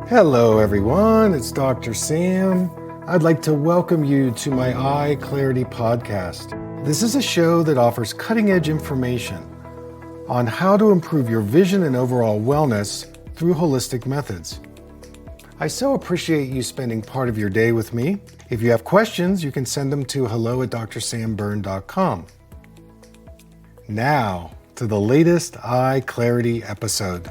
Hello everyone, it's Dr. Sam. I'd like to welcome you to my EyeClarity podcast. This is a show that offers cutting-edge information on how to improve your vision and overall wellness through holistic methods. I so appreciate you spending part of your day with me. If you have questions, you can send them to hello@drsamberne.com. Now, to the latest EyeClarity episode.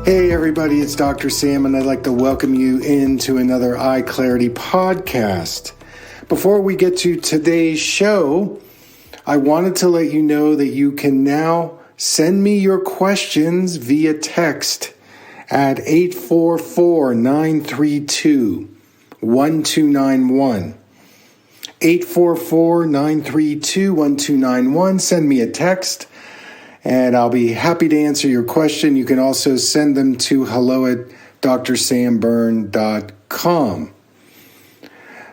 Hey everybody, it's Dr. Sam, and I'd like to welcome you into another EyeClarity podcast. Before we get to today's show, I wanted to let you know that you can now send me your questions via text at 844-932-1291. 844-932-1291. Send me a text, and I'll be happy to answer your question. You can also send them to hello@drsamberne.com.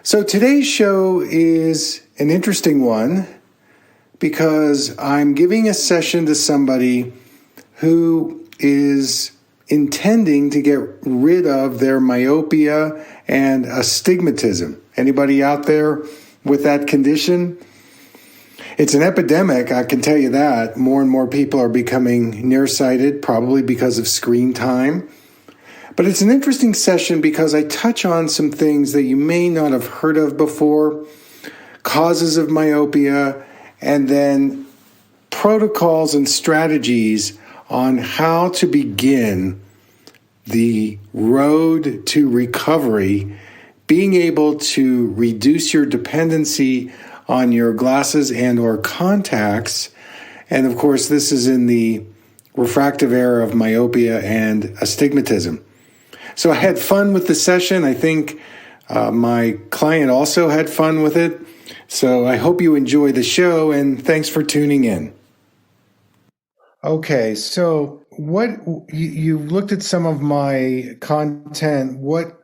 So today's show is an interesting one because I'm giving a session to somebody who is intending to get rid of their myopia and astigmatism. Anybody out there with that condition? It's an epidemic, I can tell you that. More and more people are becoming nearsighted, probably because of screen time. But it's an interesting session because I touch on some things that you may not have heard of before, causes of myopia, and then protocols and strategies on how to begin the road to recovery, being able to reduce your dependency on your glasses and or contacts. And of course, this is in the refractive era of myopia and astigmatism. So I had fun with the session. I think my client also had fun with it. So I hope you enjoy the show, and thanks for tuning in. Okay, so what you've looked at some of my content. What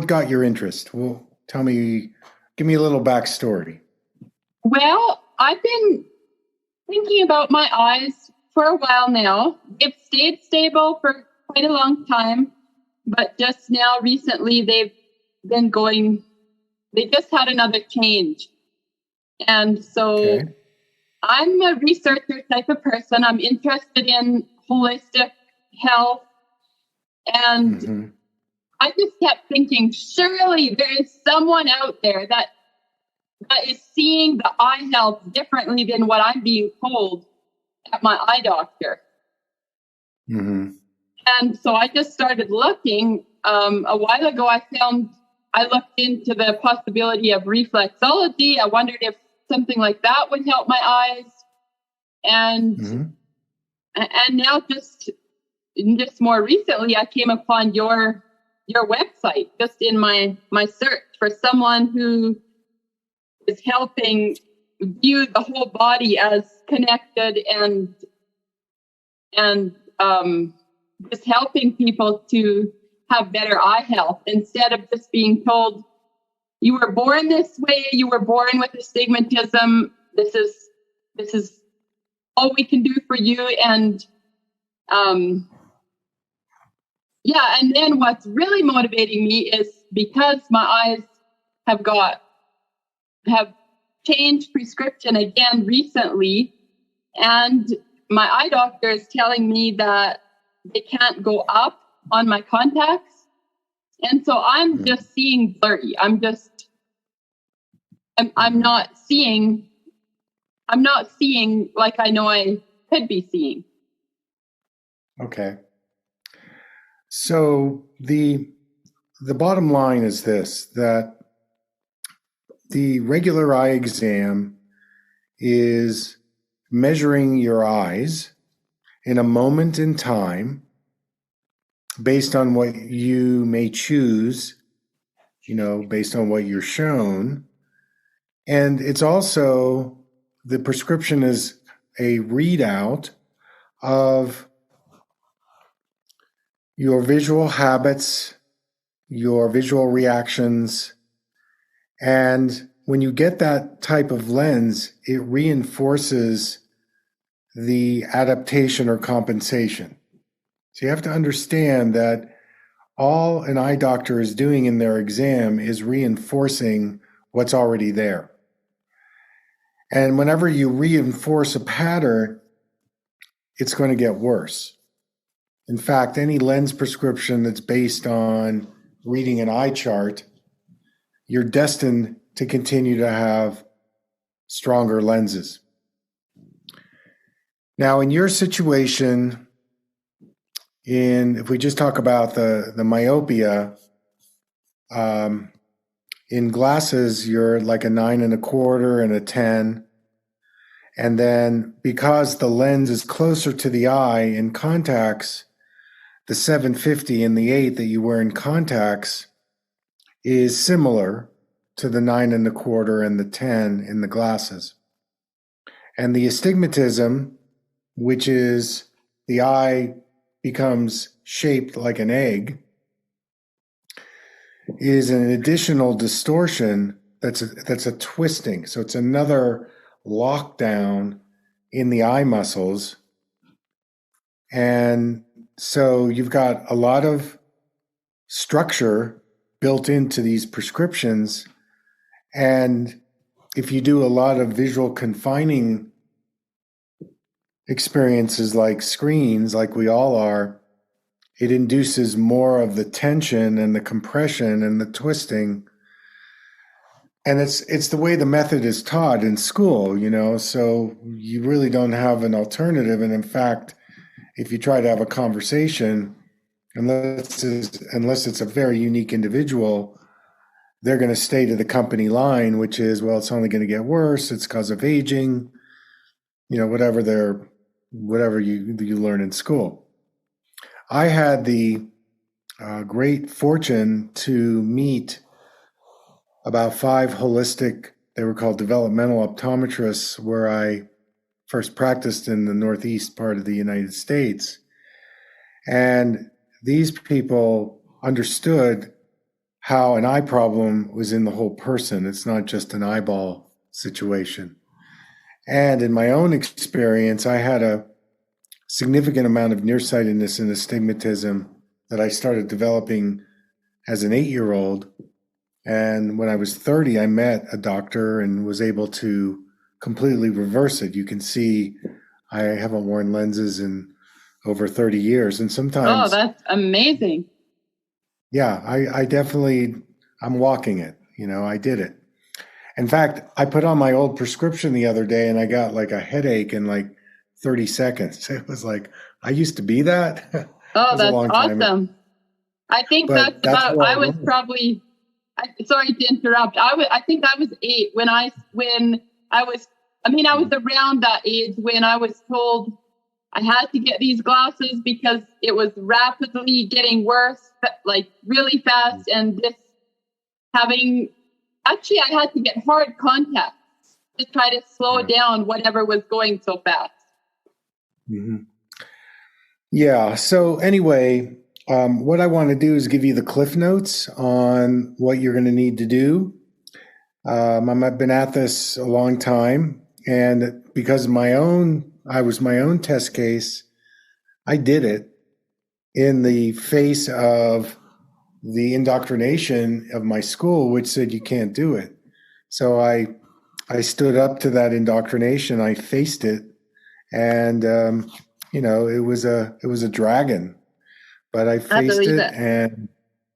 got your interest? Well, tell me. Give me a little backstory. Well, I've been thinking about my eyes for a while now. They've stayed stable for quite a long time, but just now recently they just had another change. And so I'm a researcher type of person. I'm interested in holistic health. And I just kept thinking, surely there is someone out there that is seeing the eye health differently than what I'm being told at my eye doctor. And so I just started looking. A while ago, I looked into the possibility of reflexology. I wondered if something like that would help my eyes. And now just more recently, I came upon your website just in my search for someone who is helping view the whole body as connected and just helping people to have better eye health instead of just being told you were born this way, you were born with astigmatism, this is all we can do for you. And and then what's really motivating me is because my eyes have changed prescription again recently, and my eye doctor is telling me that they can't go up on my contacts. And so I'm just seeing blurry. I'm not seeing like I know I could be seeing. Okay. So the bottom line is this, that the regular eye exam is measuring your eyes in a moment in time based on what you may choose, based on what you're shown. And it's also, the prescription is a readout of your visual habits, your visual reactions. And when you get that type of lens, it reinforces the adaptation or compensation. So you have to understand that all an eye doctor is doing in their exam is reinforcing what's already there. And whenever you reinforce a pattern, it's going to get worse. In fact, any lens prescription that's based on reading an eye chart, you're destined to continue to have stronger lenses. Now, in your situation, if we just talk about the myopia, in glasses, you're like a 9.25 and a 10. And then because the lens is closer to the eye in contacts, the 750 and the 8 that you wear in contacts is similar to the 9.25 and the 10 in the glasses. And the astigmatism, which is the eye becomes shaped like an egg, is an additional distortion that's a twisting. So it's another lockdown in the eye muscles. And so you've got a lot of structure built into these prescriptions. And if you do a lot of visual confining experiences like screens, like we all are, it induces more of the tension and the compression and the twisting. And it's the way the method is taught in school, so you really don't have an alternative. And in fact, if you try to have a conversation, unless it's a very unique individual, they're going to stay to the company line, which is, well, it's only going to get worse. It's because of aging, whatever you learn in school. I had the great fortune to meet about 5 holistic, they were called developmental optometrists, where I first practiced in the Northeast part of the United States. And these people understood how an eye problem was in the whole person. It's not just an eyeball situation. And in my own experience, I had a significant amount of nearsightedness and astigmatism that I started developing as an 8-year-old. And when I was 30, I met a doctor and was able to completely reverse it. You can see I haven't worn lenses in over 30 years. And sometimes... Oh, that's amazing. Yeah, I'm walking it. I did it. In fact, I put on my old prescription the other day and I got like a headache in like 30 seconds. It was like, I used to be that. Oh, that's awesome. I think that's about, I was probably, sorry to interrupt. I think I was 8 when I was around that age when I was told I had to get these glasses because it was rapidly getting worse, like really fast. And I had to get hard contacts to try to slow down whatever was going so fast. Mm-hmm. Yeah. So anyway, what I want to do is give you the cliff notes on what you're going to need to do. I've been at this a long time, and because I was my own test case, I did it in the face of the indoctrination of my school, which said you can't do it. So I stood up to that indoctrination. I faced it, and it was a dragon, but I faced it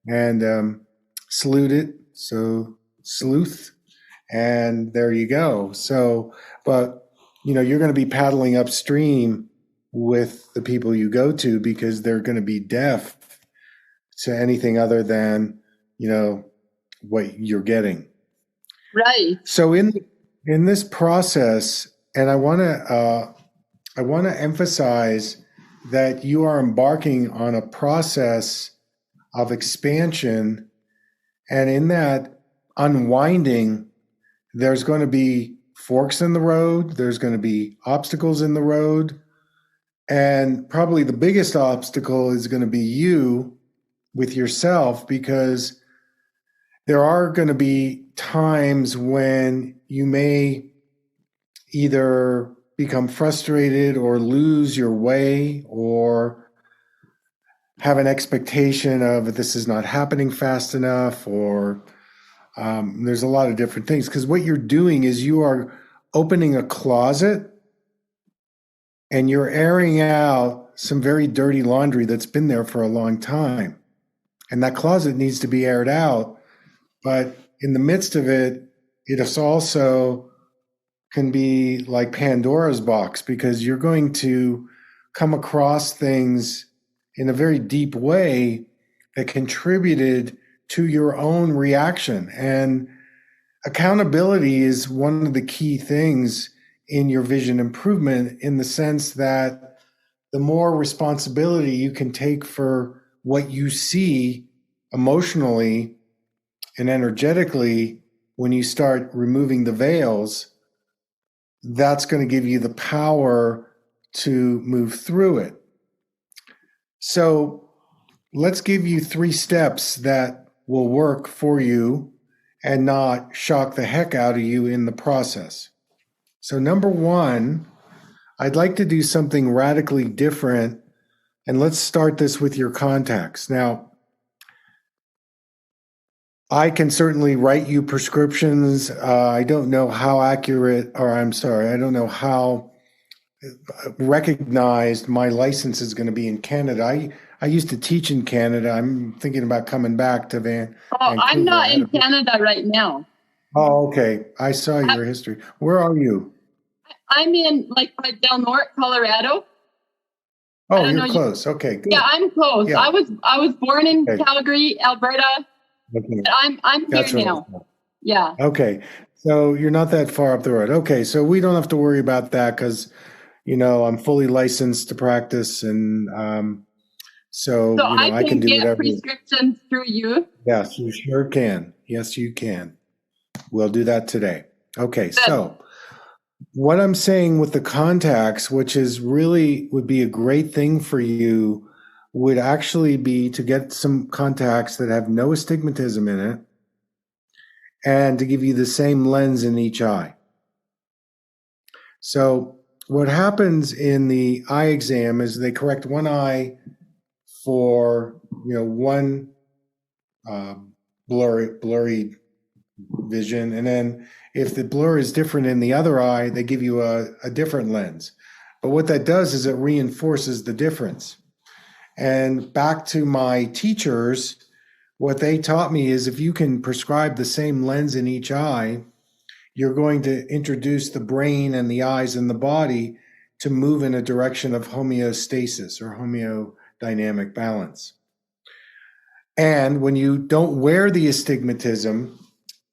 and slewed it. So sleuth, and there you go. So, but you're going to be paddling upstream with the people you go to because they're going to be deaf to anything other than what you're getting. Right. So in this process, and I want to emphasize that you are embarking on a process of expansion, and in that unwinding, there's going to be forks in the road, there's going to be obstacles in the road, and probably the biggest obstacle is going to be you with yourself, because there are going to be times when you may either become frustrated or lose your way or have an expectation of this is not happening fast enough, or there's a lot of different things. Because what you're doing is you are opening a closet and you're airing out some very dirty laundry that's been there for a long time. And that closet needs to be aired out. But in the midst of it, it is also can be like Pandora's box, because you're going to come across things in a very deep way that contributed to your own reaction. And accountability is one of the key things in your vision improvement, in the sense that the more responsibility you can take for what you see emotionally and energetically when you start removing the veils, that's going to give you the power to move through it. So let's give you 3 steps that will work for you and not shock the heck out of you in the process. So number 1, I'd like to do something radically different. And let's start this with your contacts. Now, I can certainly write you prescriptions. I don't know how accurate, or I don't know how recognized my license is going to be in Canada. I used to teach in Canada. I'm thinking about coming back to Vancouver. I'm not in Canada right now. Oh, okay. I saw your history. Where are you? I'm in by Del Norte, Colorado. Oh, you're close. Okay, good. Yeah, I'm close. Yeah. I was born in Calgary, Alberta. Okay. But I'm here now. Yeah. Okay. So you're not that far up the road. Okay. So we don't have to worry about that, because, I'm fully licensed to practice. And so I can do whatever. Prescriptions through you. Yes, you sure can. Yes, you can. We'll do that today. Okay. So what I'm saying with the contacts, which is really would be a great thing for you, would actually be to get some contacts that have no astigmatism in it, and to give you the same lens in each eye. So what happens in the eye exam is they correct one eye for one blurry vision, and then if the blur is different in the other eye, they give you a different lens. But what that does is it reinforces the difference. And back to my teachers, what they taught me is if you can prescribe the same lens in each eye, you're going to introduce the brain and the eyes and the body to move in a direction of homeostasis or homeodynamic balance. And when you don't wear the astigmatism,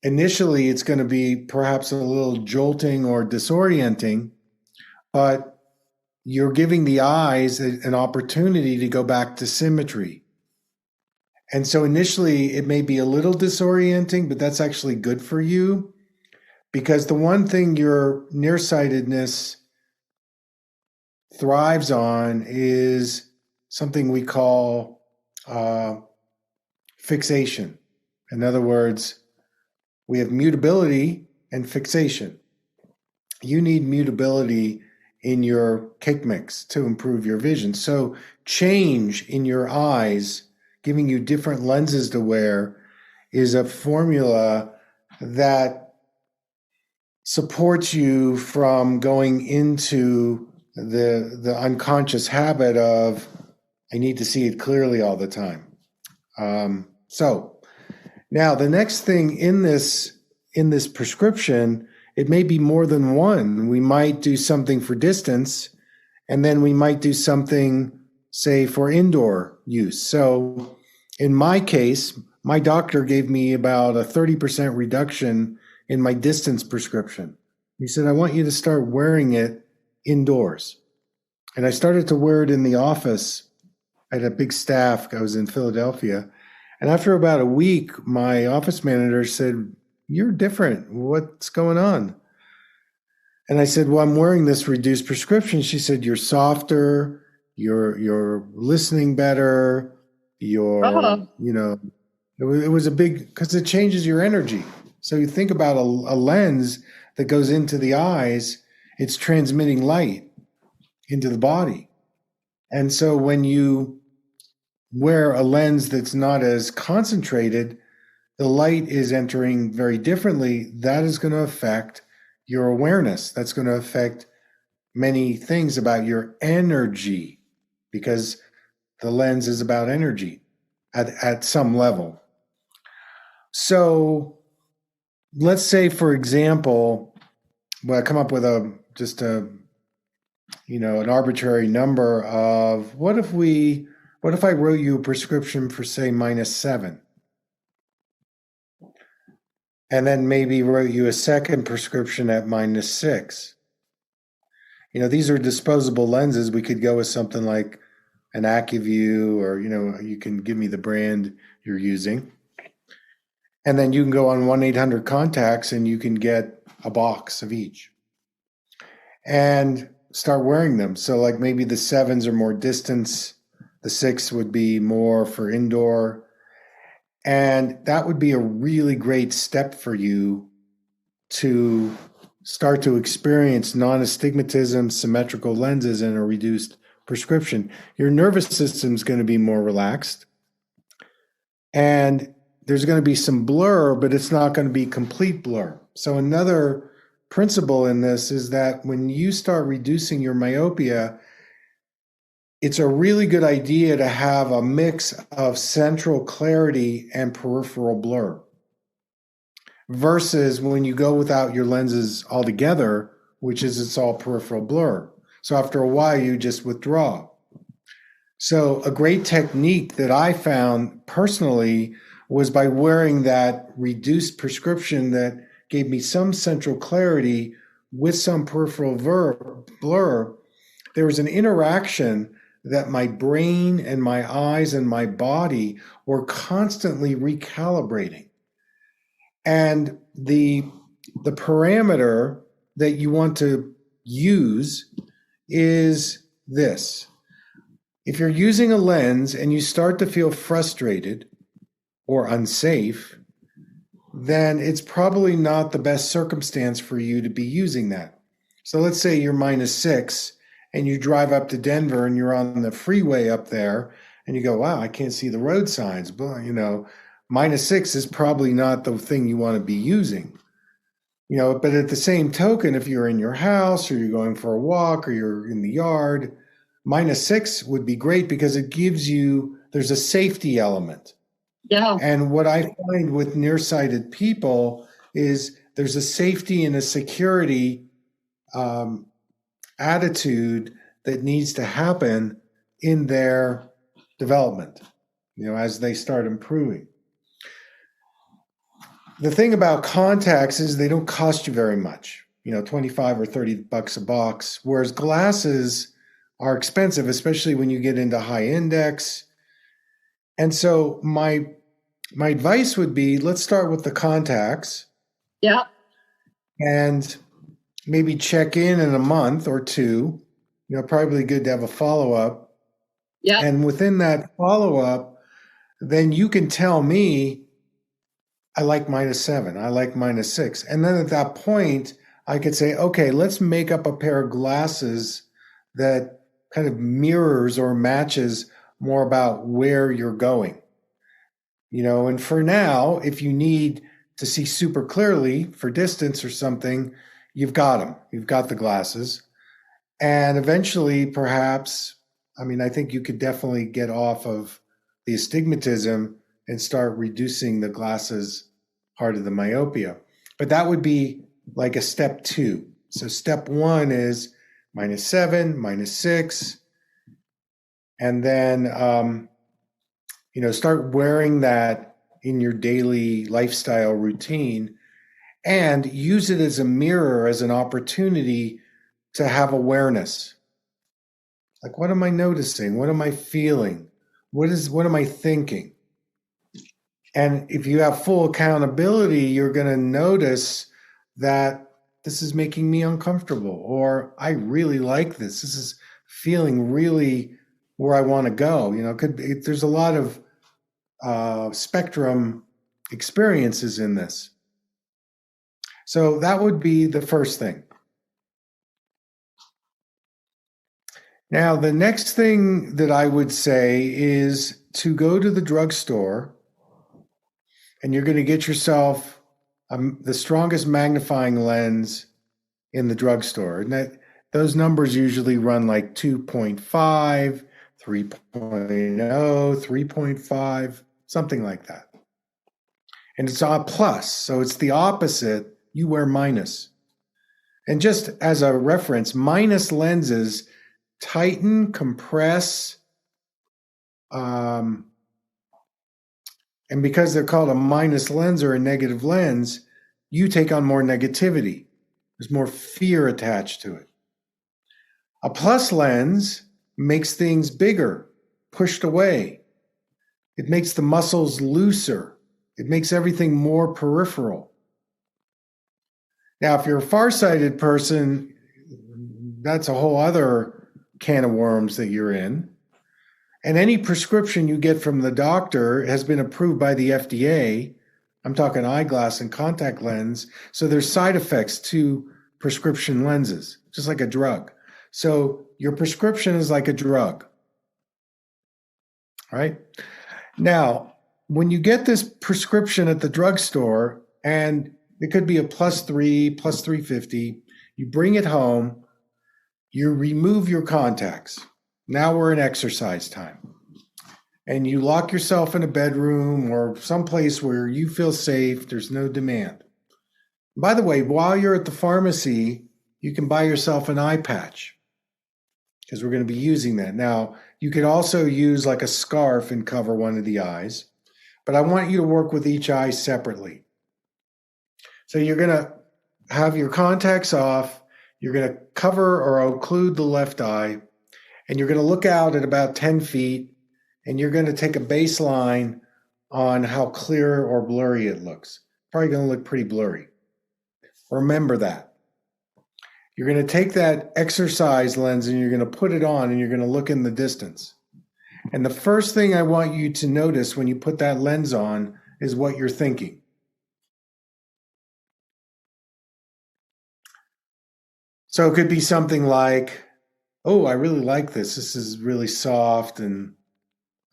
initially it's going to be perhaps a little jolting or disorienting, but you're giving the eyes an opportunity to go back to symmetry. And so initially it may be a little disorienting, but that's actually good for you, because the one thing your nearsightedness thrives on is something we call fixation. In other words, we have mutability and fixation. You need mutability in your cake mix to improve your vision. So change in your eyes, giving you different lenses to wear, is a formula that supports you from going into the unconscious habit of, I need to see it clearly all the time. So now the next thing in this prescription, it may be more than one. We might do something for distance, and then we might do something, say, for indoor use. So in my case, my doctor gave me about a 30% reduction in my distance prescription. He said, I want you to start wearing it indoors. And I started to wear it in the office. I had a big staff. I was in Philadelphia. And after about a week, my office manager said, you're different. What's going on? And I said, well, I'm wearing this reduced prescription. She said, you're softer, you're listening better, your, Oh, it was a big, because it changes your energy. So you think about a lens that goes into the eyes, it's transmitting light into the body. And so when you wear a lens that's not as concentrated, the light is entering very differently. That is going to affect your awareness. That's going to affect many things about your energy, because the lens is about energy at some level. So let's say, for example, I come up with an arbitrary number of what if I wrote you a prescription for, say, -7, and then maybe wrote you a second prescription at -6. These are disposable lenses. We could go with something like an AccuView, or, you can give me the brand you're using. And then you can go on 1-800 contacts and you can get a box of each and start wearing them. So like maybe the 7s are more distance, the 6 would be more for indoor. And that would be a really great step for you to start to experience non-astigmatism, symmetrical lenses, and a reduced prescription. Your nervous system is going to be more relaxed. And there's going to be some blur, but it's not going to be complete blur. So another principle in this is that when you start reducing your myopia, it's a really good idea to have a mix of central clarity and peripheral blur. Versus when you go without your lenses altogether, which is it's all peripheral blur. So after a while, you just withdraw. So a great technique that I found personally was by wearing that reduced prescription that gave me some central clarity with some peripheral blur. There was an interaction that my brain and my eyes and my body were constantly recalibrating. And the parameter that you want to use is this. If you're using a lens and you start to feel frustrated or unsafe, then it's probably not the best circumstance for you to be using that. So let's say you're -6 and you drive up to Denver and you're on the freeway up there and you go, wow, I can't see the road signs. But, -6 is probably not the thing you want to be using. But at the same token, if you're in your house or you're going for a walk or you're in the yard, -6 would be great because it gives you, there's a safety element. yeah. And what I find with nearsighted people is there's a safety and a security attitude that needs to happen in their development, as they start improving. The thing about contacts is they don't cost you very much, $25 or $30 a box, whereas glasses are expensive, especially when you get into high index. And so my advice would be, let's start with the contacts. Yeah. And maybe check in a month or two. Probably good to have a follow-up. Yeah. And within that follow-up, then you can tell me, I like -7, I like -6. And then at that point, I could say, okay, let's make up a pair of glasses that kind of mirrors or matches more about where you're going. And for now, if you need to see super clearly for distance or something, you've got them. You've got the glasses. And eventually, perhaps, I think you could definitely get off of the astigmatism and start reducing the glasses part of the myopia. But that would be like a step 2. So step 1 is -7, -6, and then start wearing that in your daily lifestyle routine and use it as a mirror, as an opportunity to have awareness. Like, what am I noticing? What am I feeling? What am I thinking? And if you have full accountability, you're going to notice that this is making me uncomfortable, or I really like this. This is feeling really where I want to go. There's a lot of spectrum experiences in this. So that would be the first thing. Now, the next thing that I would say is to go to the drugstore, and you're going to get yourself the strongest magnifying lens in the drugstore. And those numbers usually run like 2.5, 3.0, 3.5, something like that. And it's a plus, so it's the opposite. You wear minus. And just as a reference, minus lenses tighten, compress, and because they're called a minus lens or a negative lens, you take on more negativity. There's more fear attached to it. A plus lens makes things bigger, pushed away. It makes the muscles looser. It makes everything more peripheral. Now, if you're a farsighted person, that's a whole other can of worms that you're in. And any prescription you get from the doctor has been approved by the FDA. I'm talking eyeglass and contact lens. So there's side effects to prescription lenses, just like a drug. So your prescription is like a drug. All right? Now, when you get this prescription at the drugstore, and it could be a +3, +350, you bring it home, you remove your contacts. Now we're in exercise time. And you lock yourself in a bedroom or someplace where you feel safe, there's no demand. By the way, while you're at the pharmacy, you can buy yourself an eye patch because we're going to be using that. Now, you could also use like a scarf and cover one of the eyes, but I want you to work with each eye separately. So you're going to have your contacts off, you're going to cover or occlude the left eye, and you're going to look out at about 10 feet, and you're going to take a baseline on how clear or blurry it looks. Probably going to look pretty blurry. Remember that. You're going to take that exercise lens and you're going to put it on and you're going to look in the distance. And the first thing I want you to notice when you put that lens on is what you're thinking. So it could be something like, oh, I really like this. This is really soft and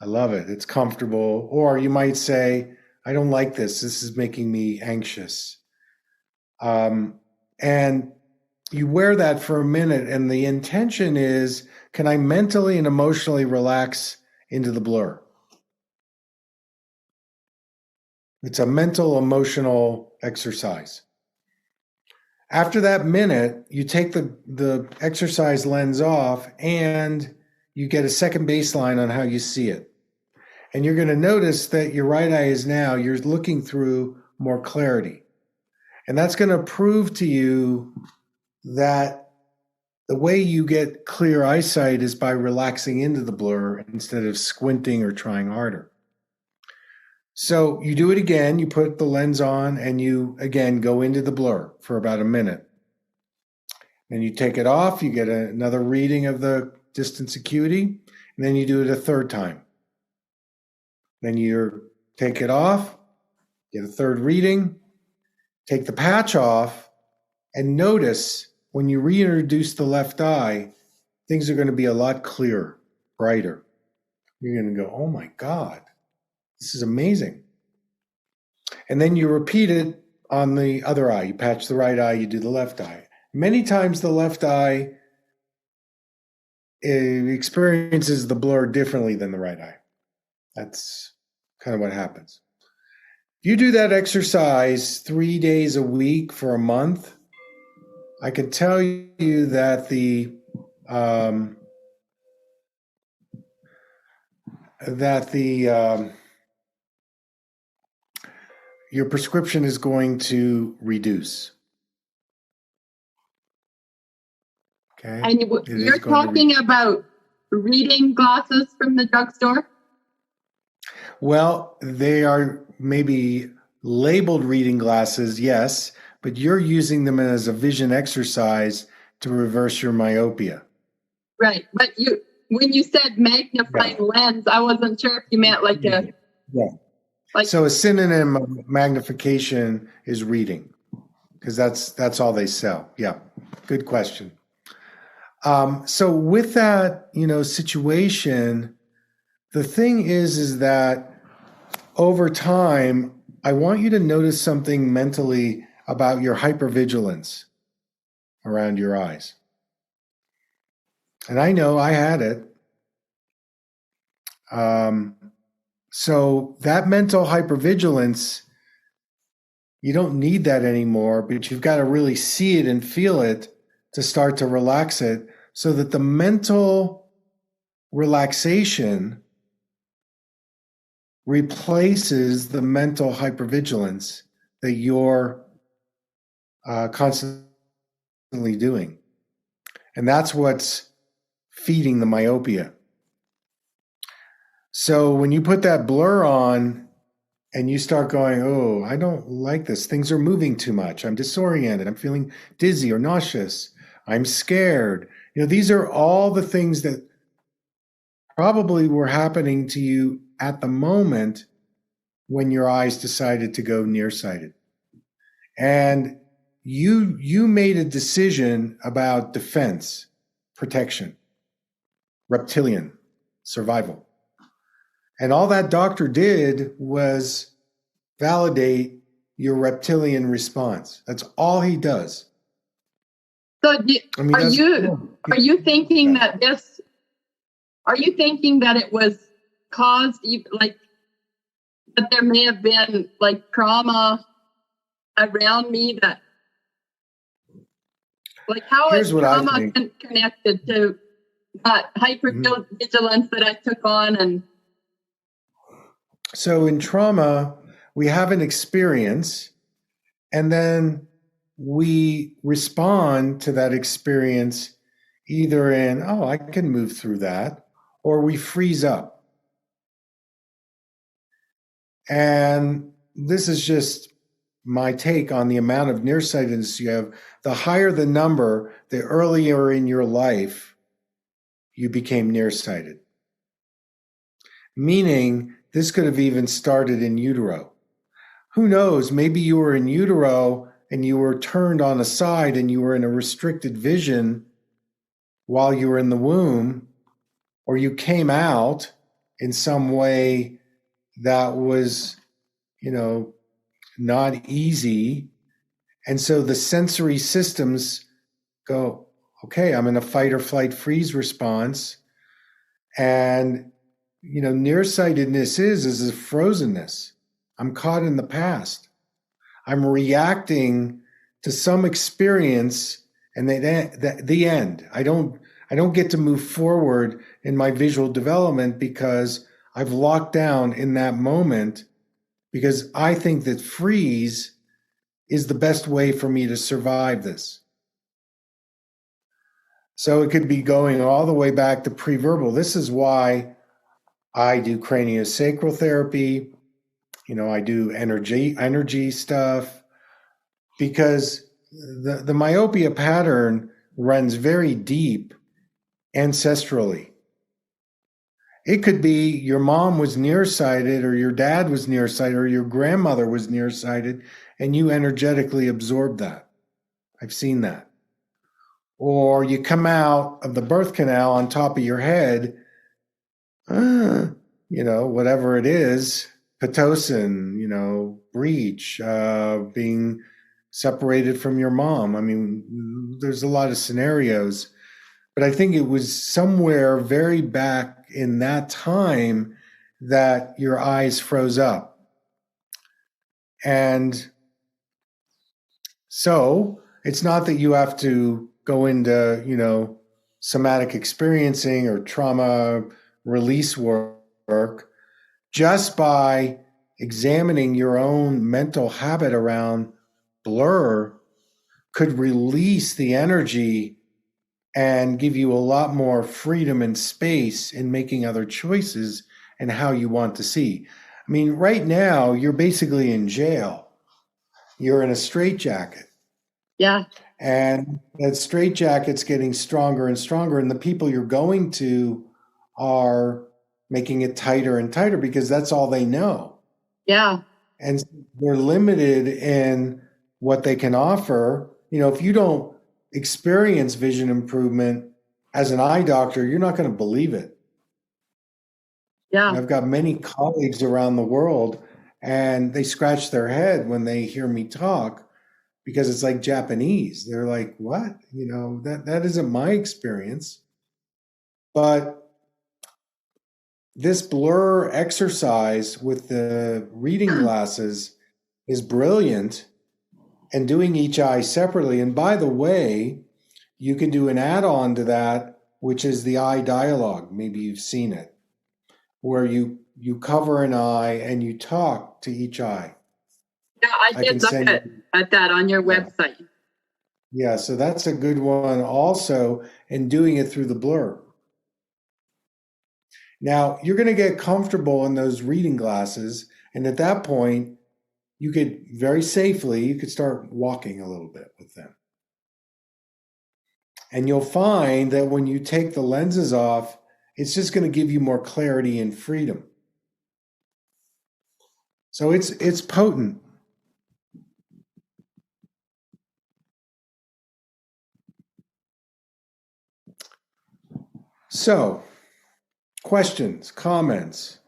I love it. It's comfortable. Or you might say, I don't like this. This is making me anxious. And you wear that for a minute, and the intention is, can I mentally and emotionally relax into the blur? It's a mental, emotional exercise. After that minute, you take the exercise lens off and you get a second baseline on how you see it. And you're going to notice that your right eye is now, you're looking through more clarity. And that's going to prove to you that the way you get clear eyesight is by relaxing into the blur instead of squinting or trying harder. So you do it again, you put the lens on and you again go into the blur for about a minute. Then you take it off, you get another reading of the distance acuity, and then you do it a third time. Then you take it off, get a third reading, take the patch off, and notice when you reintroduce the left eye, things are going to be a lot clearer, brighter. You're going to go, oh my God, this is amazing. And then you repeat it on the other eye. You patch the right eye, you do the left eye. Many times the left eye experiences the blur differently than the right eye. That's kind of what happens. If you do that exercise 3 days a week for a month, I can tell you that your prescription is going to reduce. Okay. And you're talking about reading glasses from the drugstore? Well, they are maybe labeled reading glasses, yes, but you're using them as a vision exercise to reverse your myopia. Right. But when you said magnifying lens, I wasn't sure if you meant like a Yeah. Like, So a synonym of magnification is reading, because that's all they sell. Yeah, good question. So with that, situation, the thing is that over time, I want you to notice something mentally about your hypervigilance around your eyes. And I know I had it. So that mental hypervigilance, you don't need that anymore, but you've got to really see it and feel it to start to relax it, so that the mental relaxation replaces the mental hypervigilance that you're constantly doing. And that's what's feeding the myopia. So when you put that blur on and you start going, oh, I don't like this. Things are moving too much. I'm disoriented. I'm feeling dizzy or nauseous. I'm scared. These are all the things that probably were happening to you at the moment when your eyes decided to go nearsighted. And you made a decision about defense, protection, reptilian, survival. And all that doctor did was validate your reptilian response. That's all he does. So are you thinking that this, are you thinking that it was caused, like, that there may have been like trauma around me, that, like, how is trauma connected to that hypervigilance that I took on? And so in trauma, we have an experience, and then we respond to that experience either in, oh, I can move through that, or we freeze up. And this is just my take on the amount of nearsightedness you have. The higher the number, the earlier in your life you became nearsighted. Meaning, this could have even started in utero. Who knows? Maybe you were in utero and you were turned on a side and you were in a restricted vision while you were in the womb, or you came out in some way that was, not easy. And so the sensory systems go, okay, I'm in a fight or flight freeze response. And, nearsightedness is a frozenness. I'm caught in the past. I'm reacting to some experience, and the end. I don't get to move forward in my visual development because I've locked down in that moment, because I think that freeze is the best way for me to survive this. So it could be going all the way back to preverbal. This is why I do craniosacral therapy. I do energy stuff, because the myopia pattern runs very deep ancestrally. It could be your mom was nearsighted, or your dad was nearsighted, or your grandmother was nearsighted, and you energetically absorb that. I've seen that. Or you come out of the birth canal on top of your head, whatever it is, Pitocin, breech, being separated from your mom. I mean, there's a lot of scenarios, but I think it was somewhere very back in that time that your eyes froze up. And so it's not that you have to go into, somatic experiencing or trauma release work. Just by examining your own mental habit around blur could release the energy and give you a lot more freedom and space in making other choices and how you want to see. I mean, right now, you're basically in jail. You're in a straitjacket. Yeah. And that straitjacket's getting stronger and stronger. And the people you're going to are making it tighter and tighter because that's all they know. Yeah. And they're limited in what they can offer. If you don't experience vision improvement as an eye doctor, you're not going to believe it. Yeah. I've got many colleagues around the world, and they scratch their head when they hear me talk because it's like Japanese. They're like, what? That isn't my experience. But this blur exercise with the reading glasses is brilliant, and doing each eye separately. And by the way, you can do an add-on to that, which is the eye dialogue. Maybe you've seen it, where you cover an eye and you talk to each eye. Yeah, I did look at that on your website. Yeah, so that's a good one also, and doing it through the blur. Now, you're going to get comfortable in those reading glasses, and at that point, you could very safely, you could start walking a little bit with them. And you'll find that when you take the lenses off, it's just going to give you more clarity and freedom. So it's potent. So, questions, comments?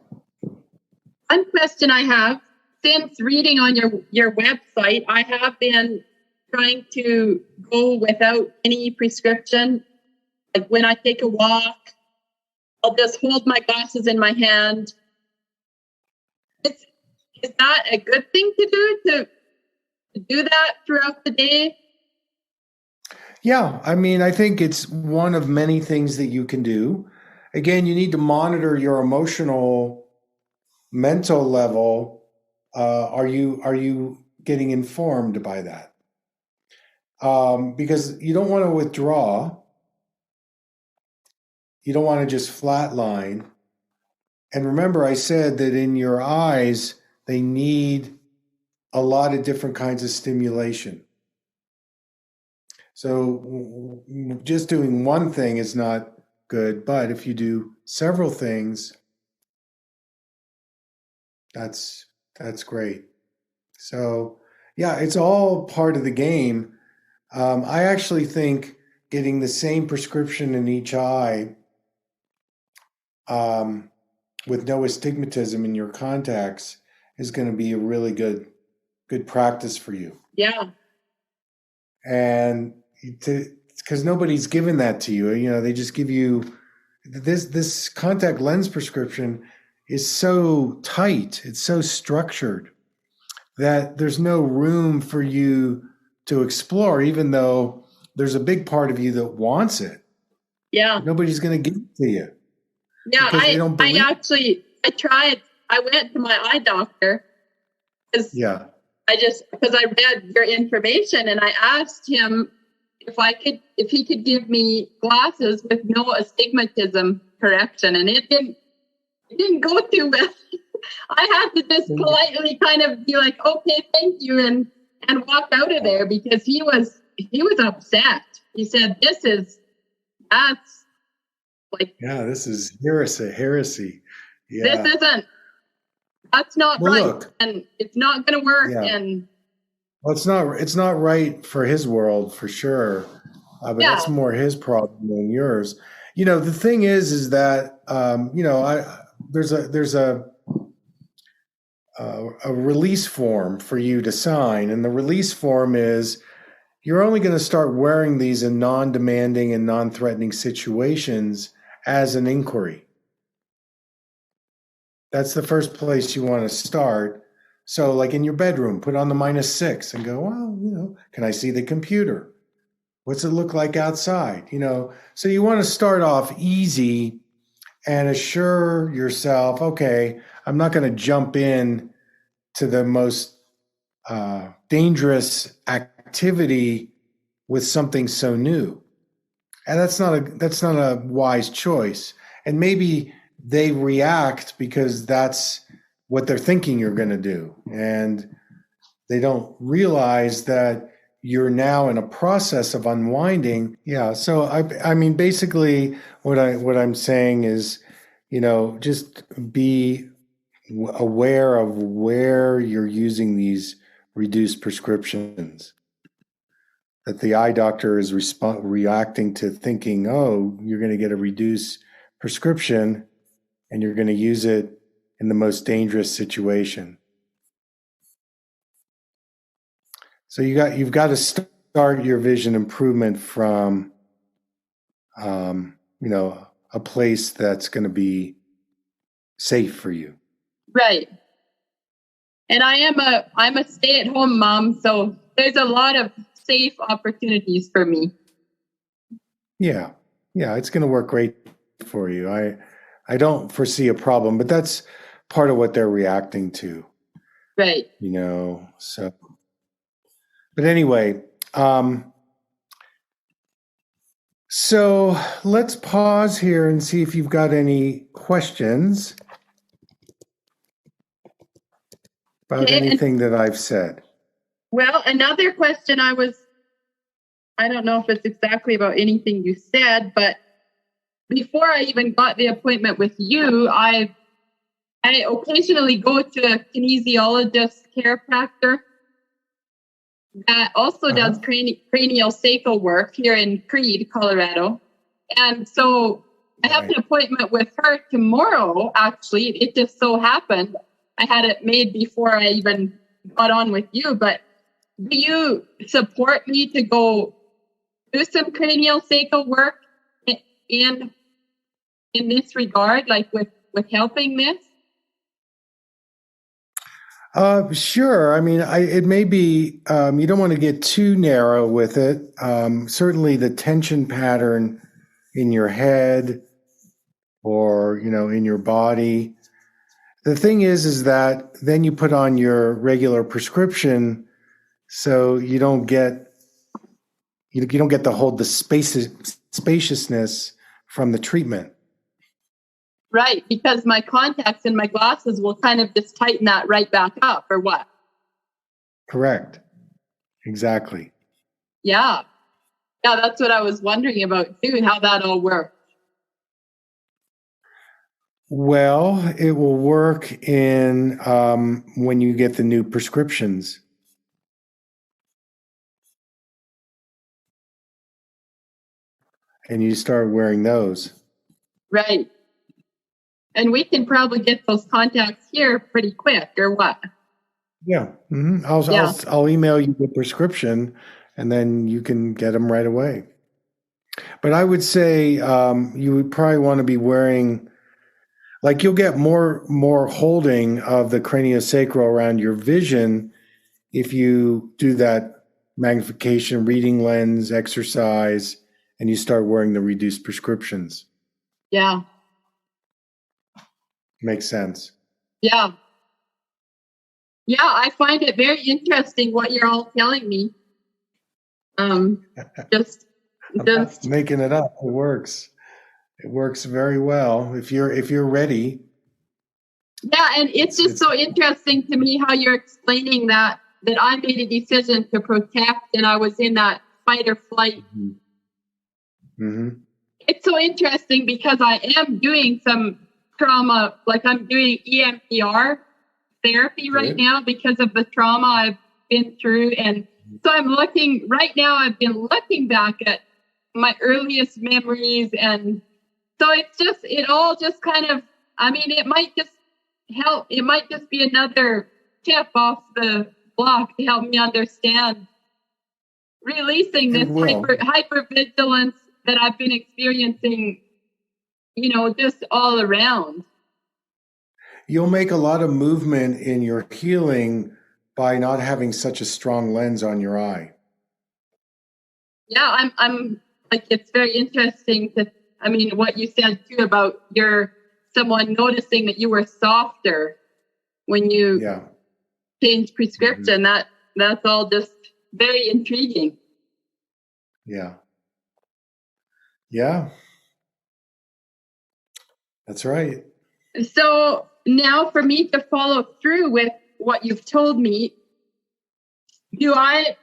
One question I have, since reading on your website, I have been trying to go without any prescription. Like when I take a walk, I'll just hold my glasses in my hand. Is that a good thing to do that throughout the day? Yeah, I think it's one of many things that you can do. Again, you need to monitor your emotional, mental level. Are you getting informed by that? Because you don't want to withdraw. You don't want to just flatline. And remember, I said that in your eyes, they need a lot of different kinds of stimulation. So just doing one thing is not good, but if you do several things, that's great. So yeah, it's all part of the game. I actually think getting the same prescription in each eye with no astigmatism in your contacts is going to be a really good practice for you. Yeah. And because nobody's given that to you, they just give you this contact lens prescription is so tight, it's so structured that there's no room for you to explore, even though there's a big part of you that wants it. Yeah. Nobody's going to give it to you. Yeah, I tried. I went to my eye doctor because I read your information and I asked him if he could give me glasses with no astigmatism correction, and it didn't go too well. I had to just politely kind of be like, okay, thank you, and walk out of there because he was upset. He said, this is heresy. Yeah. That's not right. Look, and it's not going to work. Yeah. And well, it's not right for his world for sure. But that's more his problem than yours. The thing is that, there's a release form for you to sign. And the release form is you're only going to start wearing these in non-demanding and non-threatening situations as an inquiry. That's the first place you want to start. So like in your bedroom, put on the -6 and go, well, can I see the computer? What's it look like outside? So you want to start off easy and assure yourself, okay, I'm not going to jump in to the most dangerous activity with something so new. And that's not a wise choice. And maybe they react because that's what they're thinking you're going to do. And they don't realize that you're now in a process of unwinding. Yeah. So I mean, basically what I'm saying is, just be aware of where you're using these reduced prescriptions. That the eye doctor is reacting to thinking, oh, you're going to get a reduced prescription and you're going to use it in the most dangerous situation. So you've got to start your vision improvement from, a place that's going to be safe for you. Right. And I'm a stay-at-home mom, so there's a lot of safe opportunities for me. Yeah, it's going to work great for you. I don't foresee a problem, but that's part of what they're reacting to. Right. So. But anyway, so let's pause here and see if you've got any questions about anything that I've said. Well, another question I don't know if it's exactly about anything you said, but before I even got the appointment with you, I occasionally go to a kinesiologist chiropractor that also does cranial sacral work here in Creede, Colorado. And so I have an appointment with her tomorrow, actually. It just so happened. I had it made before I even got on with you. But do you support me to go do some cranial sacral work in this regard, like with helping this? Sure. I mean, it may be, you don't want to get too narrow with it. Certainly the tension pattern in your head or, in your body. The thing is that then you put on your regular prescription, so you don't get the spaciousness from the treatment. Right, because my contacts and my glasses will kind of just tighten that right back up, or what? Correct. Exactly. Yeah, that's what I was wondering about too, how that all works. Well, it will work in when you get the new prescriptions. And you start wearing those. Right. And we can probably get those contacts here pretty quick, or what? Yeah. Mm-hmm. I'll email you the prescription, and then you can get them right away. But I would say you would probably want to be wearing, like, you'll get more holding of the craniosacral around your vision if you do that magnification reading lens exercise and you start wearing the reduced prescriptions. Yeah. Makes sense. Yeah. Yeah, I find it very interesting what you're all telling me. Just making it up. It works. It works very well if you're ready. Yeah, and it's just so interesting to me how you're explaining that I made a decision to protect, and I was in that fight or flight. Mm-hmm. It's so interesting because I am doing some trauma, like I'm doing EMDR therapy right now because of the trauma I've been through. And so I've been looking back at my earliest memories. And so it all just kind of, it might just help. It might just be another tip off the block to help me understand releasing this hypervigilance that I've been experiencing, just all around. You'll make a lot of movement in your healing by not having such a strong lens on your eye. Yeah, I'm like, it's very interesting what you said too about someone noticing that you were softer when you changed prescription. Mm-hmm. That's all just very intriguing. Yeah. Yeah. That's right. So now for me to follow through with what you've told me, will I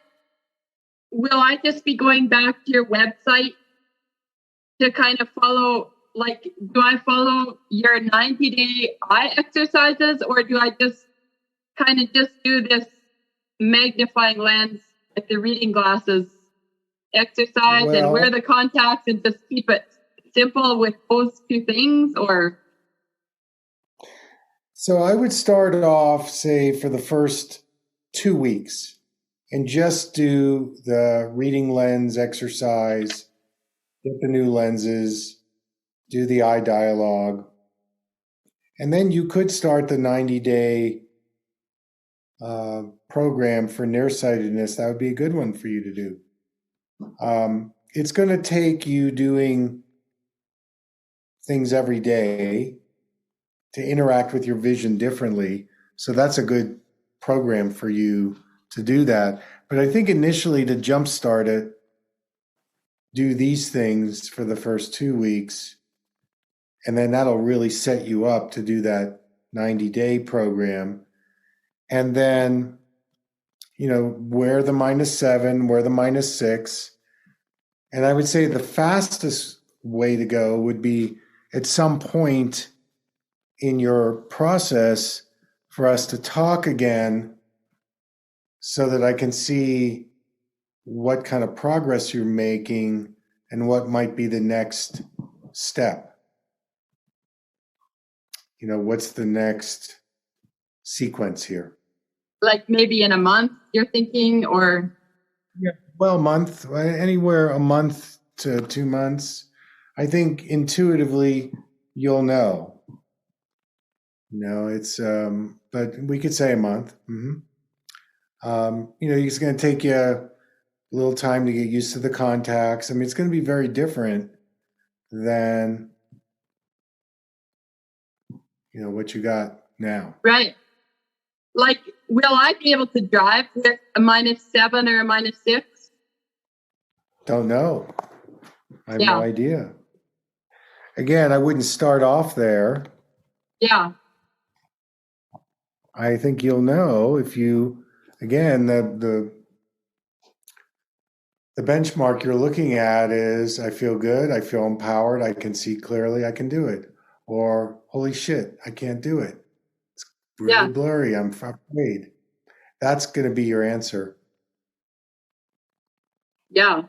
just be going back to your website to kind of follow like, do I follow your 90-day eye exercises, or do I just kind of just do this magnifying lens, like the reading glasses exercise, and wear the contacts and just keep it simple with those two things? Or so I would start off, say, for the first 2 weeks and just do the reading lens exercise, get the new lenses, do the eye dialogue, and then you could start the 90-day program for nearsightedness. That would be a good one for you to do. It's going to take you doing things every day to interact with your vision differently. So that's a good program for you to do that. But I think initially, to jumpstart it, do these things for the first 2 weeks, and then that'll really set you up to do that 90-day program. And then, wear the -7, wear the -6. And I would say the fastest way to go would be at some point in your process for us to talk again so that I can see what kind of progress you're making and what might be the next step. What's the next sequence here? like maybe in a month, you're thinking, or? Yeah, well, anywhere a month to 2 months. I think intuitively you'll know. It's, but we could say a month. It's going to take you a little time to get used to the contacts. I mean, it's going to be very different than, what you got now. Right. Like, will I be able to drive with a -7 or a -6? Don't know. I have no idea. Again, I wouldn't start off there. Yeah. I think you'll know if you, again, the benchmark you're looking at is, I feel good, I feel empowered, I can see clearly, I can do it. Or, holy shit, I can't do it. It's really blurry, I'm afraid. That's going to be your answer. Yeah.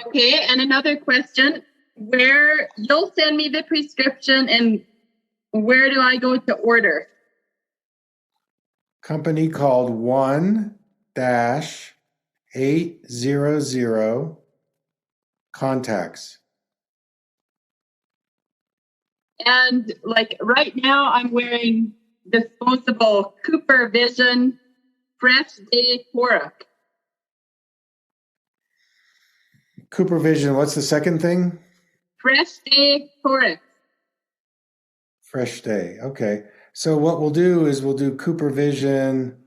Okay, and another question, where you'll send me the prescription, and where do I go to order? Company called 1-800 Contacts. And like right now, I'm wearing disposable Cooper Vision Fresh Day Toric. Cooper Vision, what's the second thing? Fresh Day Toric. Fresh Day, okay. So what we'll do is we'll do Cooper Vision,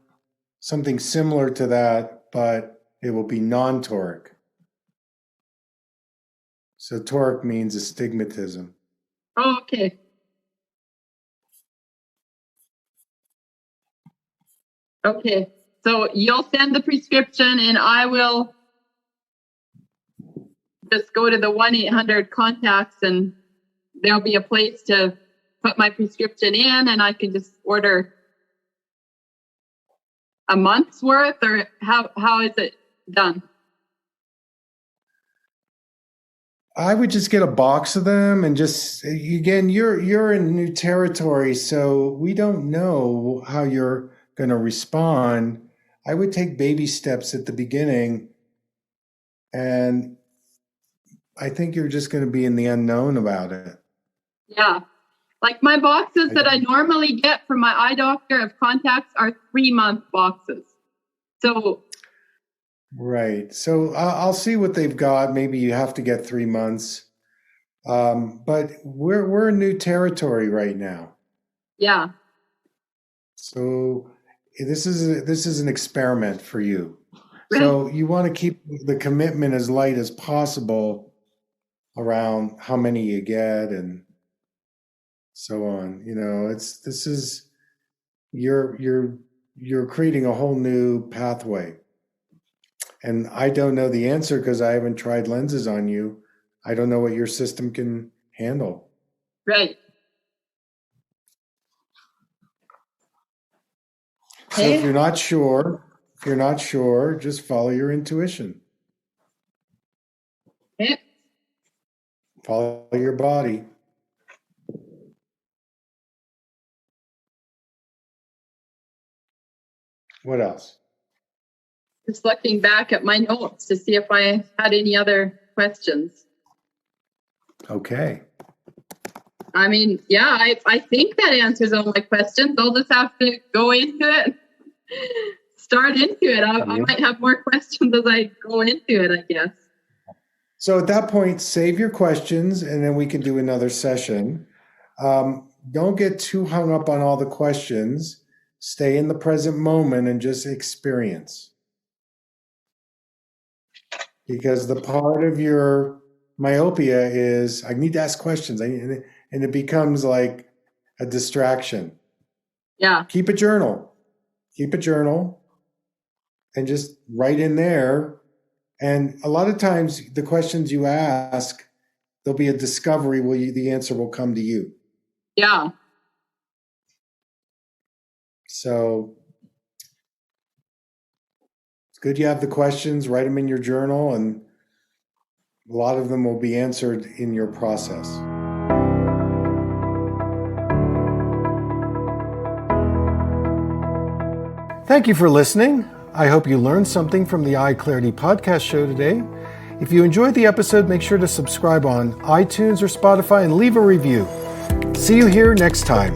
something similar to that, but it will be non-toric. So toric means astigmatism. Oh, okay. Okay, so you'll send the prescription, and I will just go to the 1-800 contacts, and there'll be a place to put my prescription in, and I can just order a month's worth, or how is it done? I would just get a box of them, and just, again, you're in new territory, so we don't know how you're going to respond. I would take baby steps at the beginning, and I think you're just going to be in the unknown about it. Yeah. Like my boxes that I normally get from my eye doctor of contacts are 3-month boxes. So. Right. So I'll see what they've got. Maybe you have to get 3 months. But we're in new territory right now. Yeah. So this is an experiment for you. Right. So you want to keep the commitment as light as possible around how many you get and so on. You're creating a whole new pathway. And I don't know the answer because I haven't tried lenses on you. I don't know what your system can handle. Right. So if you're not sure, just follow your intuition. Okay. Follow your body. What else? Just looking back at my notes to see if I had any other questions. Okay. I mean, yeah, I think that answers all my questions. I'll just have to go into it, start into it. I might have more questions as I go into it, I guess. So at that point, save your questions and then we can do another session. Don't get too hung up on all the questions. Stay in the present moment and just experience. Because the part of your myopia is, I need to ask questions. And it becomes like a distraction. Yeah. Keep a journal. And just write in there. And a lot of times the questions you ask, there'll be a discovery where the answer will come to you. Yeah. So it's good you have the questions, write them in your journal, and a lot of them will be answered in your process. Thank you for listening. I hope you learned something from the EyeClarity podcast show today. If you enjoyed the episode, make sure to subscribe on iTunes or Spotify and leave a review. See you here next time.